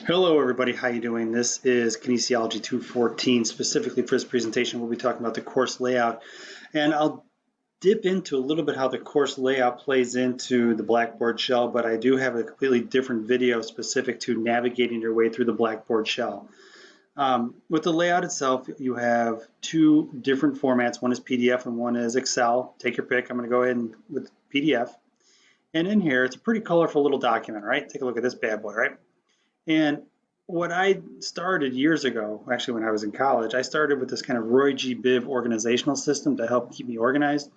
Hello everybody, how you doing? This is Kinesiology 214. Specifically for this presentation, we'll be talking about the course layout, and I'll dip into a little bit how the course layout plays into the Blackboard shell, but I do have a completely different video specific to navigating your way through the Blackboard shell. With the layout itself, you have two different formats. One is PDF and one is Excel. Take your pick. I'm going to go ahead and with PDF. And in here, it's a pretty colorful little document, right? Take a look at this bad boy, right? And what I started years ago, actually when I was in college, I started with this kind of Roy G. Biv organizational system to help keep me organized.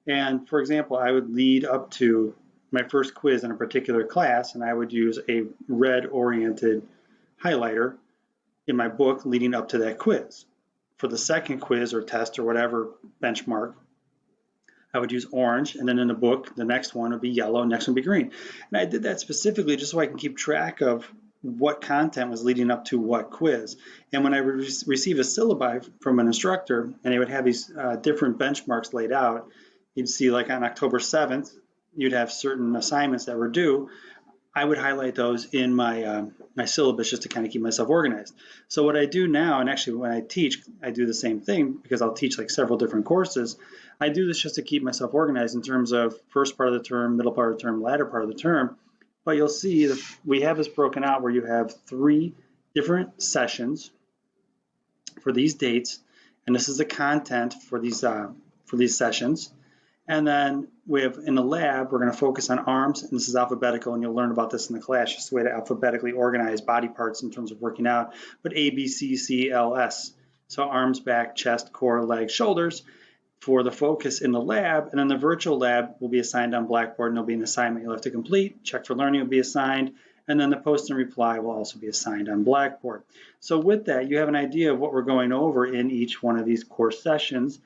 And for example, I would lead up to my first quiz in a particular class, and I would use a red-oriented highlighter in my book leading up to that quiz. For the second quiz or test or whatever benchmark, I would use orange, and then in the book, the next one would be yellow, next one would be green. And I did that specifically just so I can keep track of what content was leading up to what quiz. And when I would receive a syllabi from an instructor, and they would have these different benchmarks laid out, you'd see like on October 7th, you'd have certain assignments that were due. I would highlight those in my my syllabus just to kind of keep myself organized. So what I do now, and actually when I teach, I do the same thing because I'll teach like several different courses. I do this just to keep myself organized in terms of first part of the term, middle part of the term, latter part of the term. But you'll see that we have this broken out where you have 3 different sessions for these dates, and this is the content for these sessions. And then we have in the lab, we're going to focus on arms, and this is alphabetical, and you'll learn about this in the class, just the way to alphabetically organize body parts in terms of working out, but A, B, C, C, L, S. So arms, back, chest, core, legs, shoulders for the focus in the lab, and then the virtual lab will be assigned on Blackboard, and there'll be an assignment you'll have to complete. Check for learning will be assigned, and then the post and reply will also be assigned on Blackboard. So with that, you have an idea of what we're going over in each one of these course sessions.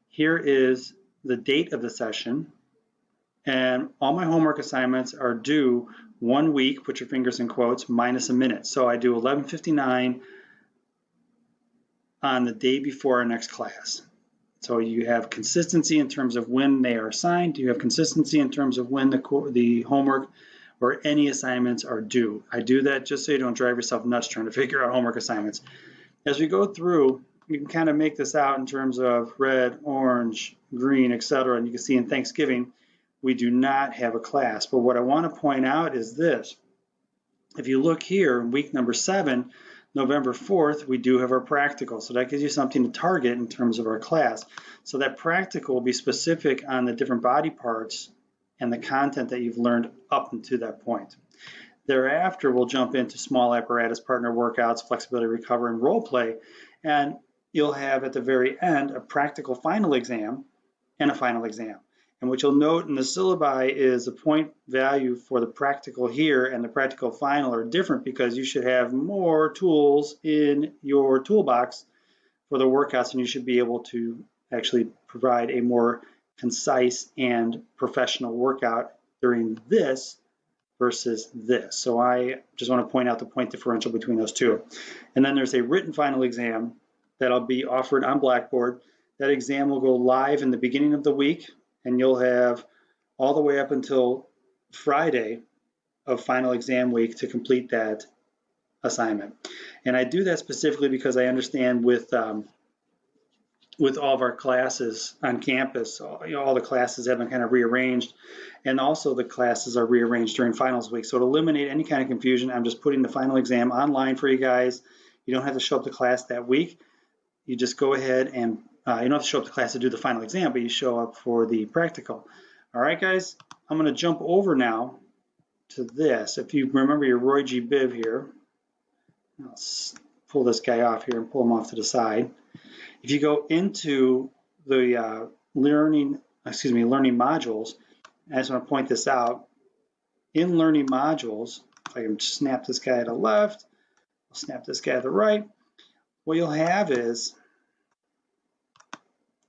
Here is the date of the session, and all my homework assignments are due 1 week, put your fingers in quotes, minus a minute. So I do 11:59 on the day before our next class. So you have consistency in terms of when they are assigned. You have consistency in terms of when the homework or any assignments are due. I do that just so you don't drive yourself nuts trying to figure out homework assignments. As we go through, you can kind of make this out in terms of red, orange, green, etc. And you can see in Thanksgiving, we do not have a class. But what I want to point out is this. If you look here, week number 7, November 4th, we do have our practical. So that gives you something to target in terms of our class. So that practical will be specific on the different body parts and the content that you've learned up until that point. Thereafter, we'll jump into small apparatus, partner workouts, flexibility, recovery, and role play. And you'll have at the very end a practical final exam and a final exam. And what you'll note in the syllabi is the point value for the practical here and the practical final are different because you should have more tools in your toolbox for the workouts, and you should be able to actually provide a more concise and professional workout during this versus this. So I just want to point out the point differential between those two. And then there's a written final exam that'll be offered on Blackboard. That exam will go live in the beginning of the week, and you'll have all the way up until Friday of final exam week to complete that assignment. And I do that specifically because I understand with all of our classes on campus, all the classes have been kind of rearranged, and also the classes are rearranged during finals week. So to eliminate any kind of confusion, I'm just putting the final exam online for you guys. You don't have to show up to class that week. You just go ahead and you don't have to show up to class to do the final exam, but you show up for the practical. All right, guys, I'm going to jump over now to this. If you remember your Roy G. Biv here, I'll pull this guy off here and pull him off to the side. If you go into the learning modules, I just want to point this out. In learning modules, if I can snap this guy to the left, I'll snap this guy to the right. What you'll have is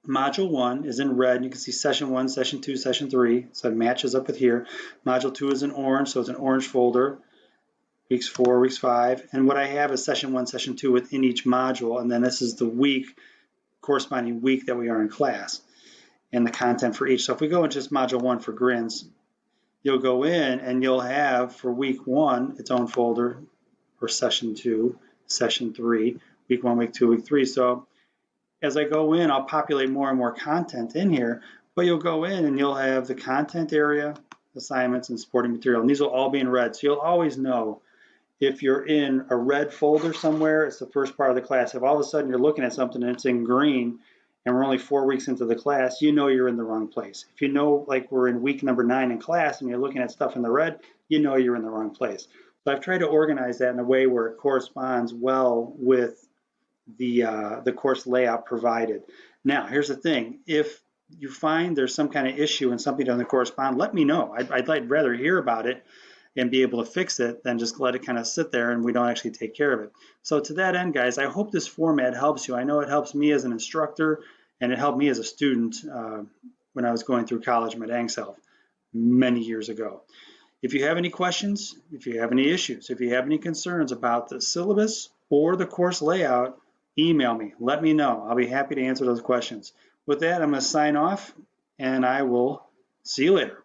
Module 1 is in red. You can see Session 1, Session 2, Session 3. So it matches up with here. Module 2 is in orange, so it's an orange folder. Weeks 4, weeks 5. And what I have is Session 1, Session 2 within each module. And then this is the week, corresponding week that we are in class and the content for each. So if we go into just Module 1 for grins, you'll go in and you'll have for week 1 its own folder. or session 2, session 3, week 1, week 2, week 3. So as I go in, I'll populate more and more content in here, but you'll go in and you'll have the content area, assignments, and supporting material. And these will all be in red. So you'll always know if you're in a red folder somewhere, it's the first part of the class. If all of a sudden you're looking at something and it's in green and we're only 4 weeks into the class, you know you're in the wrong place. If you know, like we're in week number 9 in class and you're looking at stuff in the red, you know you're in the wrong place. So I've tried to organize that in a way where it corresponds well with the course layout provided. Now, here's the thing. If you find there's some kind of issue and something doesn't correspond, let me know. I'd rather hear about it and be able to fix it than just let it kind of sit there and we don't actually take care of it. So to that end, guys, I hope this format helps you. I know it helps me as an instructor, and it helped me as a student when I was going through college med Eng Self many years ago. If you have any questions, if you have any issues, if you have any concerns about the syllabus or the course layout, email me. Let me know. I'll be happy to answer those questions. With that, I'm going to sign off, and I will see you later.